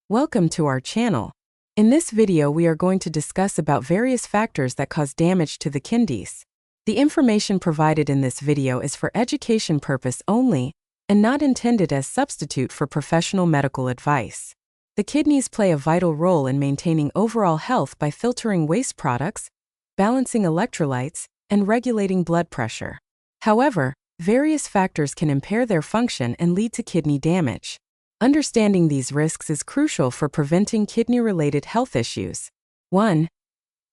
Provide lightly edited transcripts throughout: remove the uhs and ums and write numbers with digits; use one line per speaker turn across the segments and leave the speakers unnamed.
Welcome to our channel. In this video we are going to discuss about various factors that cause damage to the kidneys. The information provided in this video is for education purpose only and not intended as substitute for professional medical advice. The kidneys play a vital role in maintaining overall health by filtering waste products, balancing electrolytes, and regulating blood pressure. However, various factors can impair their function and lead to kidney damage. Understanding these risks is crucial for preventing kidney-related health issues. 1.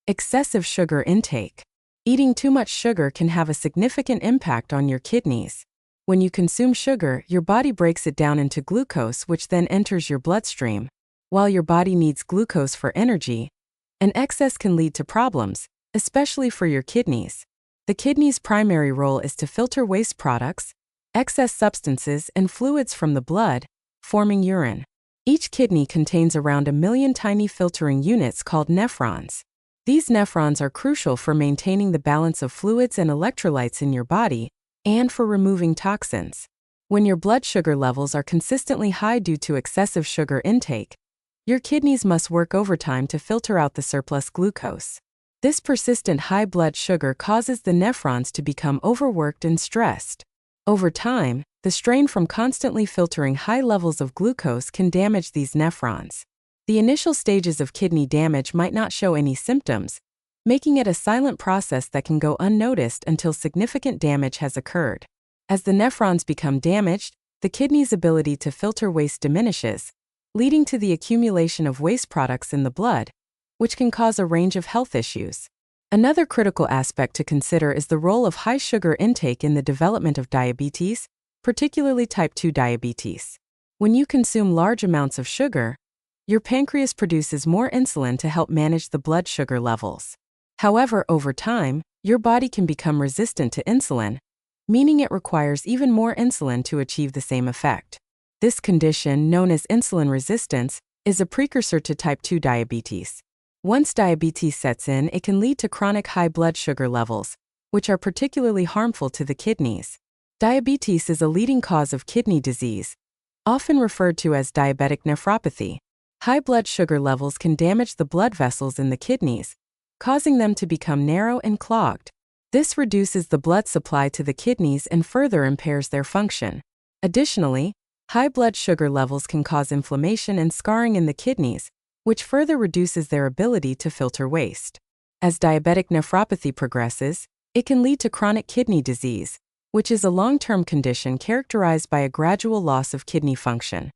Excessive sugar intake. Eating too much sugar can have a significant impact on your kidneys. When you consume sugar, your body breaks it down into glucose, which then enters your bloodstream. While your body needs glucose for energy, an excess can lead to problems, especially for your kidneys. The kidney's primary role is to filter waste products, excess substances, and fluids from the blood, forming urine. Each kidney contains around 1 million tiny filtering units called nephrons. These nephrons are crucial for maintaining the balance of fluids and electrolytes in your body and for removing toxins. When your blood sugar levels are consistently high due to excessive sugar intake, your kidneys must work overtime to filter out the surplus glucose. This persistent high blood sugar causes the nephrons to become overworked and stressed. Over time, the strain from constantly filtering high levels of glucose can damage these nephrons. The initial stages of kidney damage might not show any symptoms, making it a silent process that can go unnoticed until significant damage has occurred. As the nephrons become damaged, the kidney's ability to filter waste diminishes, leading to the accumulation of waste products in the blood, which can cause a range of health issues. Another critical aspect to consider is the role of high sugar intake in the development of diabetes, particularly type 2 diabetes. When you consume large amounts of sugar, your pancreas produces more insulin to help manage the blood sugar levels. However, over time, your body can become resistant to insulin, meaning it requires even more insulin to achieve the same effect. This condition, known as insulin resistance, is a precursor to type 2 diabetes. Once diabetes sets in, it can lead to chronic high blood sugar levels, which are particularly harmful to the kidneys. Diabetes is a leading cause of kidney disease, often referred to as diabetic nephropathy. High blood sugar levels can damage the blood vessels in the kidneys, causing them to become narrow and clogged. This reduces the blood supply to the kidneys and further impairs their function. Additionally, high blood sugar levels can cause inflammation and scarring in the kidneys, which further reduces their ability to filter waste. As diabetic nephropathy progresses, it can lead to chronic kidney disease, which is a long-term condition characterized by a gradual loss of kidney function.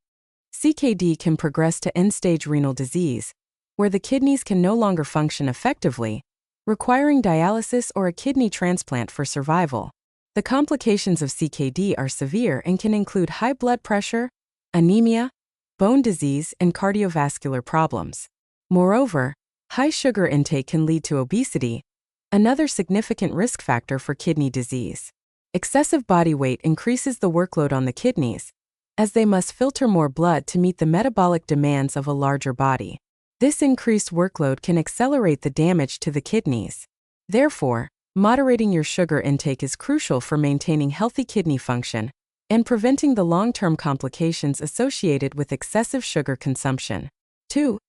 CKD can progress to end-stage renal disease, where the kidneys can no longer function effectively, requiring dialysis or a kidney transplant for survival. The complications of CKD are severe and can include high blood pressure, anemia, bone disease, and cardiovascular problems. Moreover, high sugar intake can lead to obesity, another significant risk factor for kidney disease. Excessive body weight increases the workload on the kidneys, as they must filter more blood to meet the metabolic demands of a larger body. This increased workload can accelerate the damage to the kidneys. Therefore, moderating your sugar intake is crucial for maintaining healthy kidney function and preventing the long-term complications associated with excessive sugar consumption. 2.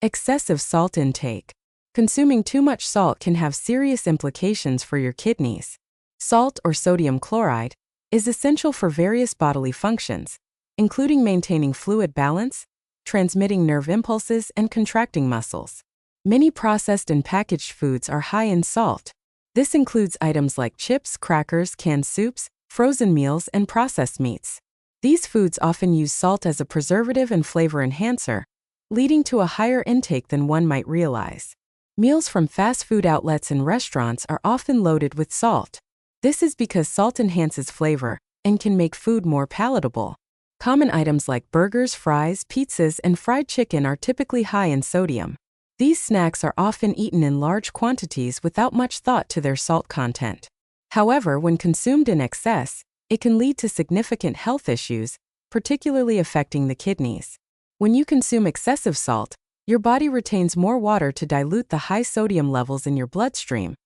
Excessive salt intake. Consuming too much salt can have serious implications for your kidneys. Salt, or sodium chloride, is essential for various bodily functions, including maintaining fluid balance, transmitting nerve impulses, and contracting muscles. Many processed and packaged foods are high in salt. This includes items like chips, crackers, canned soups, frozen meals, and processed meats. These foods often use salt as a preservative and flavor enhancer, leading to a higher intake than one might realize. Meals from fast food outlets and restaurants are often loaded with salt. This is because salt enhances flavor and can make food more palatable. Common items like burgers, fries, pizzas, and fried chicken are typically high in sodium. These snacks are often eaten in large quantities without much thought to their salt content. However, when consumed in excess, it can lead to significant health issues, particularly affecting the kidneys. When you consume excessive salt, your body retains more water to dilute the high sodium levels in your bloodstream,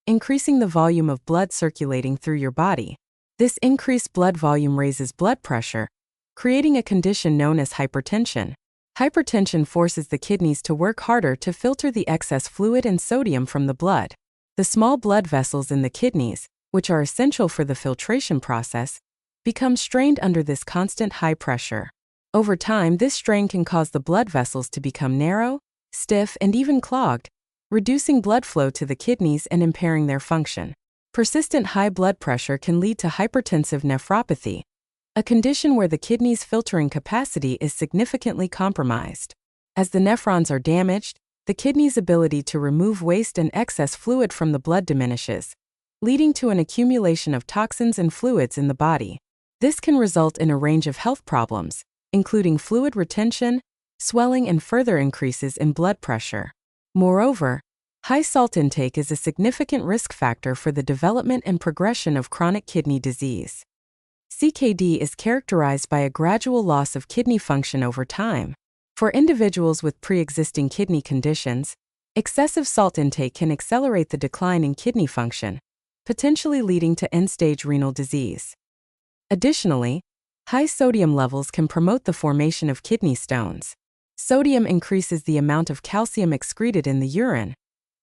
increasing the volume of blood circulating through your body. This increased blood volume raises blood pressure, creating a condition known as hypertension. Hypertension forces the kidneys to work harder to filter the excess fluid and sodium from the blood. The small blood vessels in the kidneys, which are essential for the filtration process, become strained under this constant high pressure. Over time, this strain can cause the blood vessels to become narrow, stiff, and even clogged, reducing blood flow to the kidneys and impairing their function. Persistent high blood pressure can lead to hypertensive nephropathy, a condition where the kidney's filtering capacity is significantly compromised. As the nephrons are damaged, the kidney's ability to remove waste and excess fluid from the blood diminishes, leading to an accumulation of toxins and fluids in the body. This can result in a range of health problems, including fluid retention, swelling, and further increases in blood pressure. Moreover, high salt intake is a significant risk factor for the development and progression of chronic kidney disease. CKD is characterized by a gradual loss of kidney function over time. For individuals with pre-existing kidney conditions, excessive salt intake can accelerate the decline in kidney function, potentially leading to end-stage renal disease. Additionally, high sodium levels can promote the formation of kidney stones. Sodium increases the amount of calcium excreted in the urine,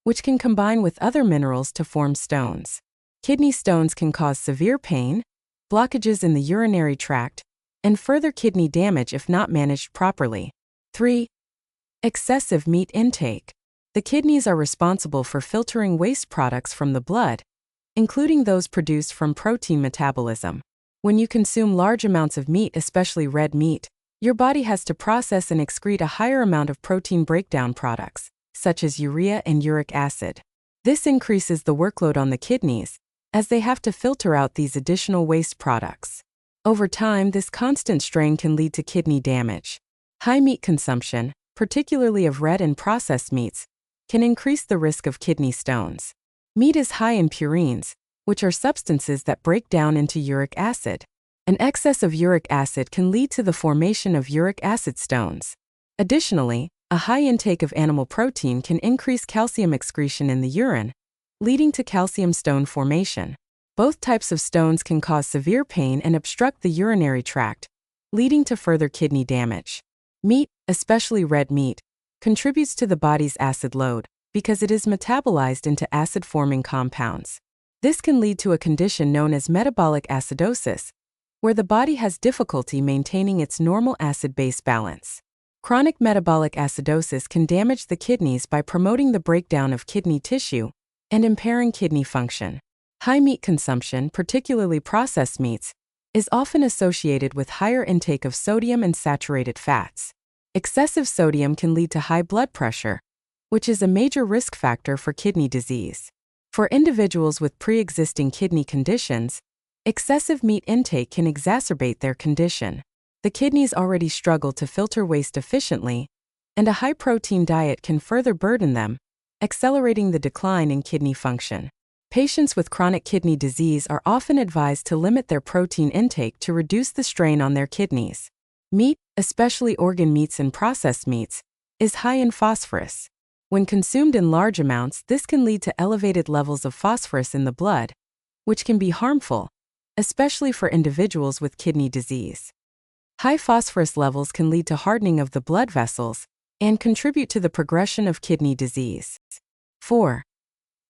which can combine with other minerals to form stones. Kidney stones can cause severe pain, blockages in the urinary tract, and further kidney damage if not managed properly. 3. Excessive meat intake. The kidneys are responsible for filtering waste products from the blood, including those produced from protein metabolism. When you consume large amounts of meat, especially red meat, your body has to process and excrete a higher amount of protein breakdown products, such as urea and uric acid. This increases the workload on the kidneys, as they have to filter out these additional waste products. Over time, this constant strain can lead to kidney damage. High meat consumption, particularly of red and processed meats, can increase the risk of kidney stones. Meat is high in purines, which are substances that break down into uric acid. An excess of uric acid can lead to the formation of uric acid stones. Additionally, a high intake of animal protein can increase calcium excretion in the urine, leading to calcium stone formation. Both types of stones can cause severe pain and obstruct the urinary tract, leading to further kidney damage. Meat, especially red meat, contributes to the body's acid load because it is metabolized into acid-forming compounds. This can lead to a condition known as metabolic acidosis, where the body has difficulty maintaining its normal acid-base balance. Chronic metabolic acidosis can damage the kidneys by promoting the breakdown of kidney tissue and impairing kidney function. High meat consumption, particularly processed meats, is often associated with higher intake of sodium and saturated fats. Excessive sodium can lead to high blood pressure, which is a major risk factor for kidney disease. For individuals with pre-existing kidney conditions, excessive meat intake can exacerbate their condition. The kidneys already struggle to filter waste efficiently, and a high-protein diet can further burden them, accelerating the decline in kidney function. Patients with chronic kidney disease are often advised to limit their protein intake to reduce the strain on their kidneys. Meat, especially organ meats and processed meats, is high in phosphorus. When consumed in large amounts, this can lead to elevated levels of phosphorus in the blood, which can be harmful, especially for individuals with kidney disease. High phosphorus levels can lead to hardening of the blood vessels and contribute to the progression of kidney disease. 4.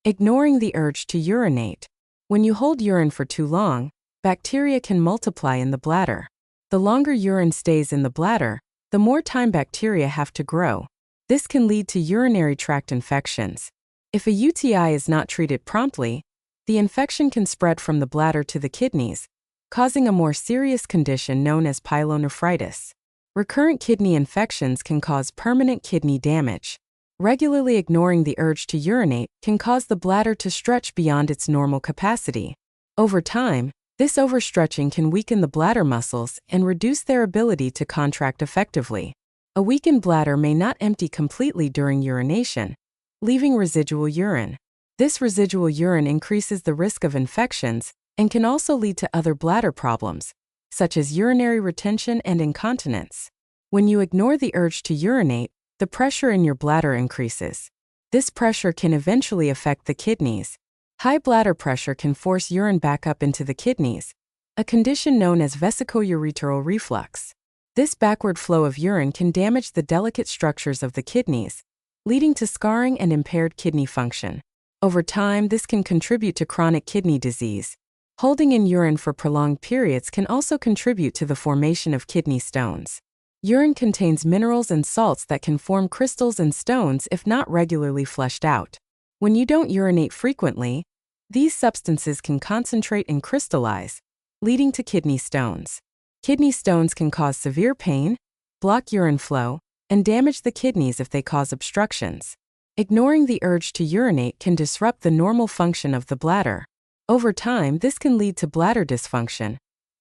Ignoring the urge to urinate. When you hold urine for too long, bacteria can multiply in the bladder. The longer urine stays in the bladder, the more time bacteria have to grow. This can lead to urinary tract infections. If a UTI is not treated promptly, the infection can spread from the bladder to the kidneys, causing a more serious condition known as pyelonephritis. Recurrent kidney infections can cause permanent kidney damage. Regularly ignoring the urge to urinate can cause the bladder to stretch beyond its normal capacity. Over time, this overstretching can weaken the bladder muscles and reduce their ability to contract effectively. A weakened bladder may not empty completely during urination, leaving residual urine. This residual urine increases the risk of infections and can also lead to other bladder problems, such as urinary retention and incontinence. When you ignore the urge to urinate, the pressure in your bladder increases. This pressure can eventually affect the kidneys. High bladder pressure can force urine back up into the kidneys, a condition known as vesicoureteral reflux. This backward flow of urine can damage the delicate structures of the kidneys, leading to scarring and impaired kidney function. Over time, this can contribute to chronic kidney disease. Holding in urine for prolonged periods can also contribute to the formation of kidney stones. Urine contains minerals and salts that can form crystals and stones if not regularly flushed out. When you don't urinate frequently, these substances can concentrate and crystallize, leading to kidney stones. Kidney stones can cause severe pain, block urine flow, and damage the kidneys if they cause obstructions. Ignoring the urge to urinate can disrupt the normal function of the bladder. Over time, this can lead to bladder dysfunction,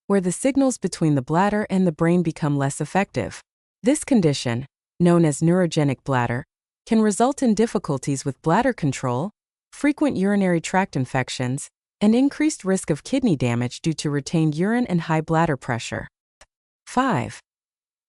where the signals between the bladder and the brain become less effective. This condition, known as neurogenic bladder, can result in difficulties with bladder control, frequent urinary tract infections, and increased risk of kidney damage due to retained urine and high bladder pressure. 5.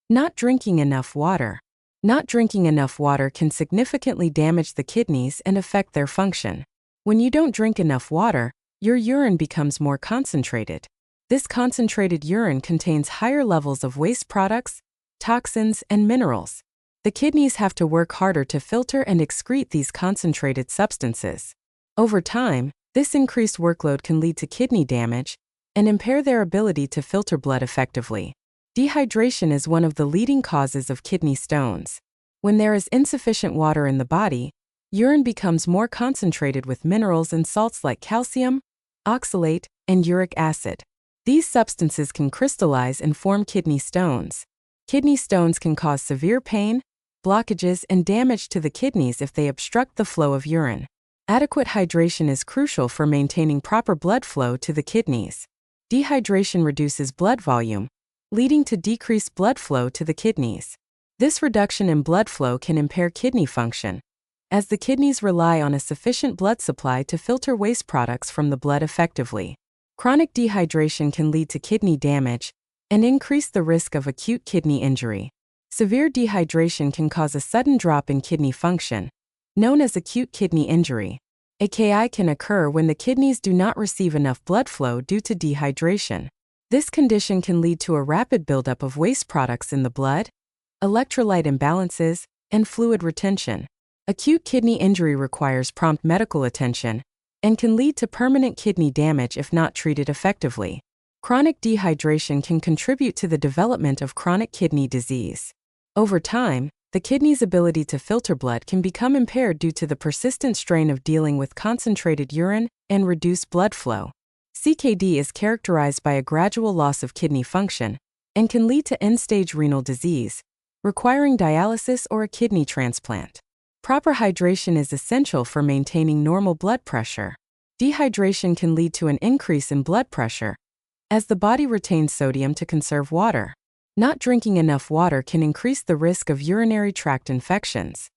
Not drinking enough water. Not drinking enough water can significantly damage the kidneys and affect their function. When you don't drink enough water, your urine becomes more concentrated. This concentrated urine contains higher levels of waste products, toxins, and minerals. The kidneys have to work harder to filter and excrete these concentrated substances. Over time, this increased workload can lead to kidney damage and impair their ability to filter blood effectively. Dehydration is one of the leading causes of kidney stones. When there is insufficient water in the body, urine becomes more concentrated with minerals and salts like calcium, oxalate, and uric acid. These substances can crystallize and form kidney stones. Kidney stones can cause severe pain, blockages, and damage to the kidneys if they obstruct the flow of urine. Adequate hydration is crucial for maintaining proper blood flow to the kidneys. Dehydration reduces blood volume, leading to decreased blood flow to the kidneys. This reduction in blood flow can impair kidney function, as the kidneys rely on a sufficient blood supply to filter waste products from the blood effectively. Chronic dehydration can lead to kidney damage and increase the risk of acute kidney injury. Severe dehydration can cause a sudden drop in kidney function, known as acute kidney injury. AKI can occur when the kidneys do not receive enough blood flow due to dehydration. This condition can lead to a rapid buildup of waste products in the blood, electrolyte imbalances, and fluid retention. Acute kidney injury requires prompt medical attention and can lead to permanent kidney damage if not treated effectively. Chronic dehydration can contribute to the development of chronic kidney disease. Over time, the kidney's ability to filter blood can become impaired due to the persistent strain of dealing with concentrated urine and reduced blood flow. CKD is characterized by a gradual loss of kidney function and can lead to end-stage renal disease, requiring dialysis or a kidney transplant. Proper hydration is essential for maintaining normal blood pressure. Dehydration can lead to an increase in blood pressure, as the body retains sodium to conserve water. Not drinking enough water can increase the risk of urinary tract infections.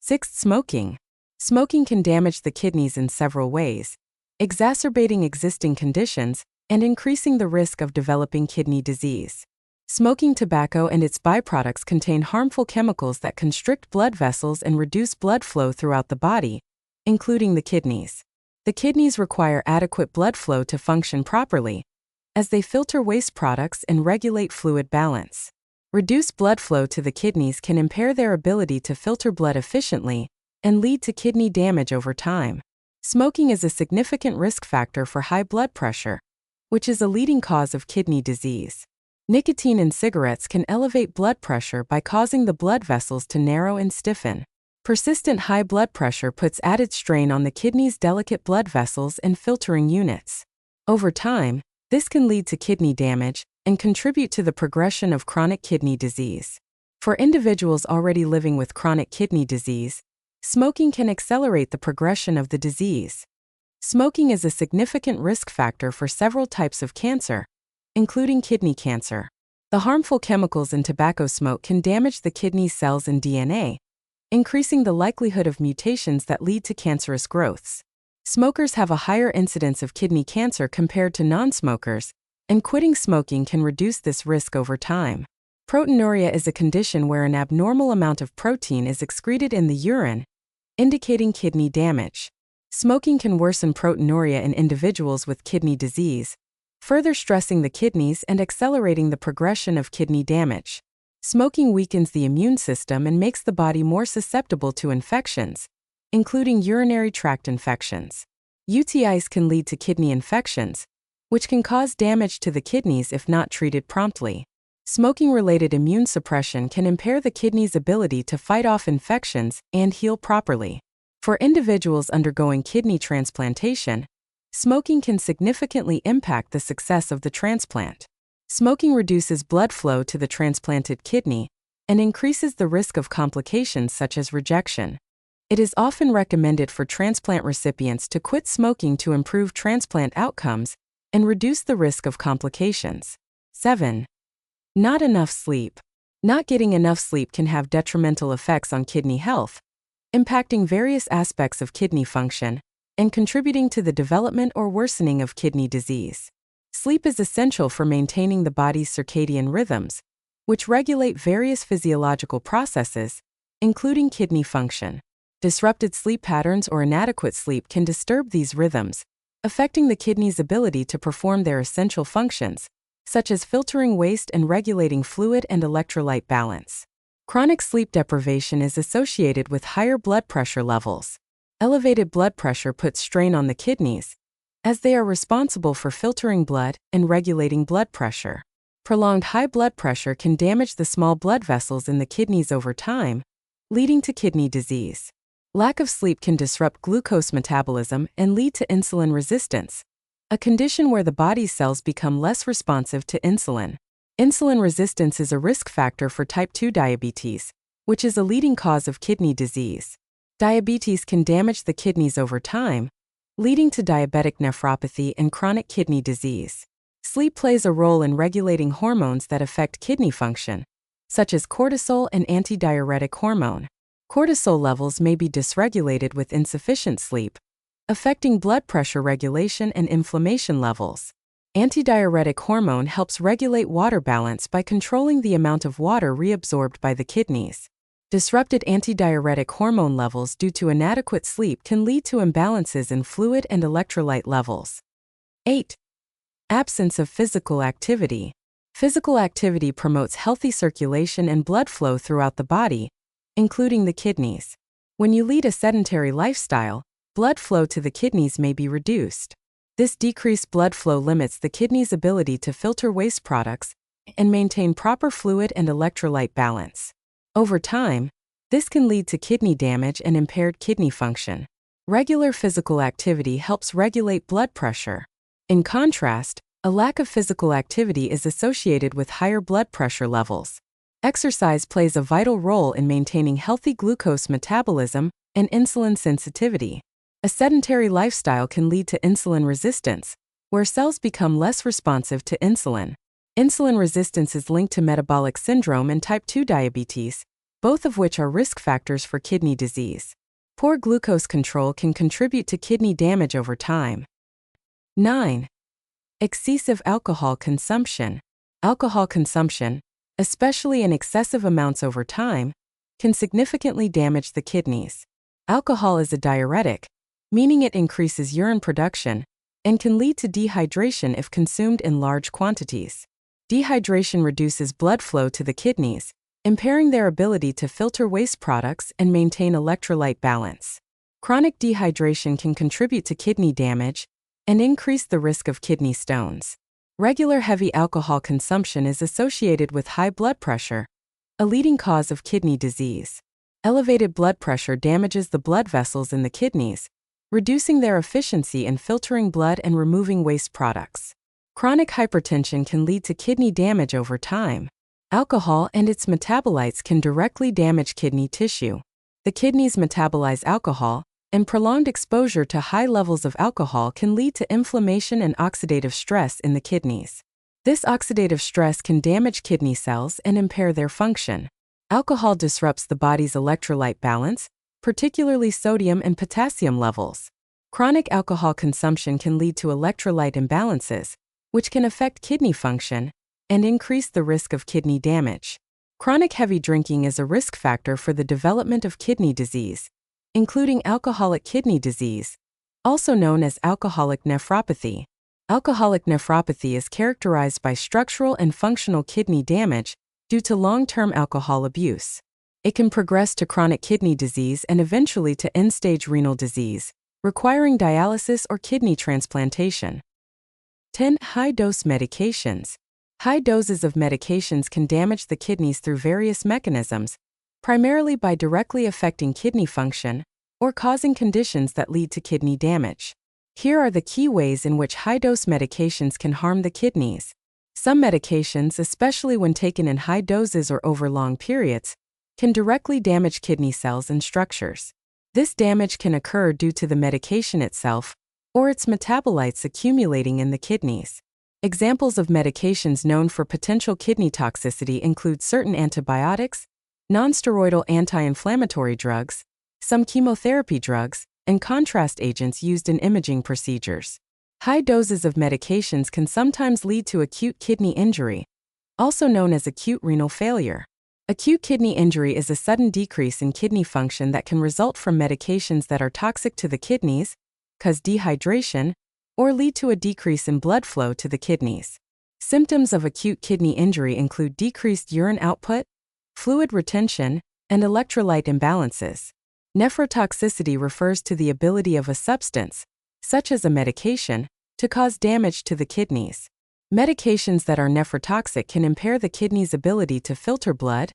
6. Smoking. Smoking can damage the kidneys in several ways, exacerbating existing conditions and increasing the risk of developing kidney disease. Smoking tobacco and its byproducts contain harmful chemicals that constrict blood vessels and reduce blood flow throughout the body, including the kidneys. The kidneys require adequate blood flow to function properly, as they filter waste products and regulate fluid balance. Reduced blood flow to the kidneys can impair their ability to filter blood efficiently and lead to kidney damage over time. Smoking is a significant risk factor for high blood pressure, which is a leading cause of kidney disease. Nicotine in cigarettes can elevate blood pressure by causing the blood vessels to narrow and stiffen. Persistent high blood pressure puts added strain on the kidney's delicate blood vessels and filtering units. Over time, this can lead to kidney damage and contribute to the progression of chronic kidney disease. For individuals already living with chronic kidney disease, smoking can accelerate the progression of the disease. Smoking is a significant risk factor for several types of cancer, including kidney cancer. The harmful chemicals in tobacco smoke can damage the kidney cells and DNA, increasing the likelihood of mutations that lead to cancerous growths. Smokers have a higher incidence of kidney cancer compared to non-smokers, and quitting smoking can reduce this risk over time. Proteinuria is a condition where an abnormal amount of protein is excreted in the urine, indicating kidney damage. Smoking can worsen proteinuria in individuals with kidney disease, further stressing the kidneys and accelerating the progression of kidney damage. Smoking weakens the immune system and makes the body more susceptible to infections, including urinary tract infections. UTIs can lead to kidney infections, which can cause damage to the kidneys if not treated promptly. Smoking-related immune suppression can impair the kidney's ability to fight off infections and heal properly. For individuals undergoing kidney transplantation, smoking can significantly impact the success of the transplant. Smoking reduces blood flow to the transplanted kidney and increases the risk of complications such as rejection. It is often recommended for transplant recipients to quit smoking to improve transplant outcomes and reduce the risk of complications. 7. Not enough sleep. Not getting enough sleep can have detrimental effects on kidney health, impacting various aspects of kidney function and contributing to the development or worsening of kidney disease. Sleep is essential for maintaining the body's circadian rhythms, which regulate various physiological processes, including kidney function. Disrupted sleep patterns or inadequate sleep can disturb these rhythms, affecting the kidney's ability to perform their essential functions, such as filtering waste and regulating fluid and electrolyte balance. Chronic sleep deprivation is associated with higher blood pressure levels. Elevated blood pressure puts strain on the kidneys, as they are responsible for filtering blood and regulating blood pressure. Prolonged high blood pressure can damage the small blood vessels in the kidneys over time, leading to kidney disease. Lack of sleep can disrupt glucose metabolism and lead to insulin resistance, a condition where the body's cells become less responsive to insulin. Insulin resistance is a risk factor for type 2 diabetes, which is a leading cause of kidney disease. Diabetes can damage the kidneys over time, leading to diabetic nephropathy and chronic kidney disease. Sleep plays a role in regulating hormones that affect kidney function, such as cortisol and antidiuretic hormone. Cortisol levels may be dysregulated with insufficient sleep, affecting blood pressure regulation and inflammation levels. Antidiuretic hormone helps regulate water balance by controlling the amount of water reabsorbed by the kidneys. Disrupted antidiuretic hormone levels due to inadequate sleep can lead to imbalances in fluid and electrolyte levels. 8. Absence of physical activity. Physical activity promotes healthy circulation and blood flow throughout the body, including the kidneys. When you lead a sedentary lifestyle, blood flow to the kidneys may be reduced. This decreased blood flow limits the kidney's ability to filter waste products and maintain proper fluid and electrolyte balance. Over time, this can lead to kidney damage and impaired kidney function. Regular physical activity helps regulate blood pressure. In contrast, a lack of physical activity is associated with higher blood pressure levels. Exercise plays a vital role in maintaining healthy glucose metabolism and insulin sensitivity. A sedentary lifestyle can lead to insulin resistance, where cells become less responsive to insulin. Insulin resistance is linked to metabolic syndrome and type 2 diabetes, both of which are risk factors for kidney disease. Poor glucose control can contribute to kidney damage over time. 9. Excessive alcohol consumption. Alcohol consumption, especially in excessive amounts over time, can significantly damage the kidneys. Alcohol is a diuretic, meaning it increases urine production, and can lead to dehydration if consumed in large quantities. Dehydration reduces blood flow to the kidneys, impairing their ability to filter waste products and maintain electrolyte balance. Chronic dehydration can contribute to kidney damage and increase the risk of kidney stones. Regular heavy alcohol consumption is associated with high blood pressure, a leading cause of kidney disease. Elevated blood pressure damages the blood vessels in the kidneys, reducing their efficiency in filtering blood and removing waste products. Chronic hypertension can lead to kidney damage over time. Alcohol and its metabolites can directly damage kidney tissue. The kidneys metabolize alcohol, and prolonged exposure to high levels of alcohol can lead to inflammation and oxidative stress in the kidneys. This oxidative stress can damage kidney cells and impair their function. Alcohol disrupts the body's electrolyte balance, particularly sodium and potassium levels. Chronic alcohol consumption can lead to electrolyte imbalances, which can affect kidney function and increase the risk of kidney damage. Chronic heavy drinking is a risk factor for the development of kidney disease, including alcoholic kidney disease, also known as alcoholic nephropathy. Alcoholic nephropathy is characterized by structural and functional kidney damage due to long-term alcohol abuse. It can progress to chronic kidney disease and eventually to end-stage renal disease, requiring dialysis or kidney transplantation. 10. High-dose medications. High doses of medications can damage the kidneys through various mechanisms, primarily by directly affecting kidney function or causing conditions that lead to kidney damage. Here are the key ways in which high-dose medications can harm the kidneys. Some medications, especially when taken in high doses or over long periods, can directly damage kidney cells and structures. This damage can occur due to the medication itself or its metabolites accumulating in the kidneys. Examples of medications known for potential kidney toxicity include certain antibiotics, nonsteroidal anti-inflammatory drugs, some chemotherapy drugs, and contrast agents used in imaging procedures. High doses of medications can sometimes lead to acute kidney injury, also known as acute renal failure. Acute kidney injury is a sudden decrease in kidney function that can result from medications that are toxic to the kidneys, cause dehydration, or lead to a decrease in blood flow to the kidneys. Symptoms of acute kidney injury include decreased urine output, fluid retention, and electrolyte imbalances. Nephrotoxicity refers to the ability of a substance, such as a medication, to cause damage to the kidneys. Medications that are nephrotoxic can impair the kidney's ability to filter blood,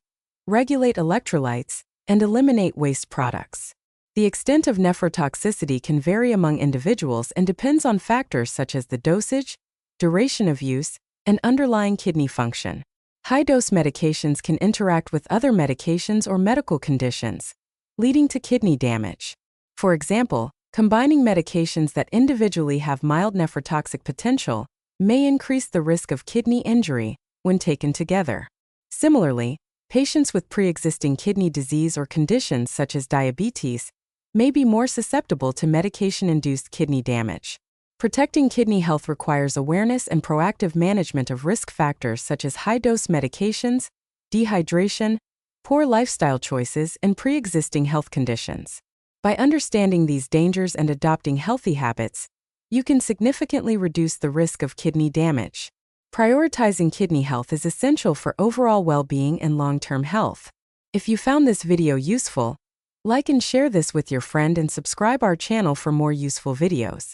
regulate electrolytes, and eliminate waste products. The extent of nephrotoxicity can vary among individuals and depends on factors such as the dosage, duration of use, and underlying kidney function. High-dose medications can interact with other medications or medical conditions, leading to kidney damage. For example, combining medications that individually have mild nephrotoxic potential may increase the risk of kidney injury when taken together. Similarly, patients with pre-existing kidney disease or conditions such as diabetes may be more susceptible to medication-induced kidney damage. Protecting kidney health requires awareness and proactive management of risk factors such as high-dose medications, dehydration, poor lifestyle choices, and pre-existing health conditions. By understanding these dangers and adopting healthy habits, you can significantly reduce the risk of kidney damage. Prioritizing kidney health is essential for overall well-being and long-term health. If you found this video useful, like and share this with your friend and subscribe our channel for more useful videos.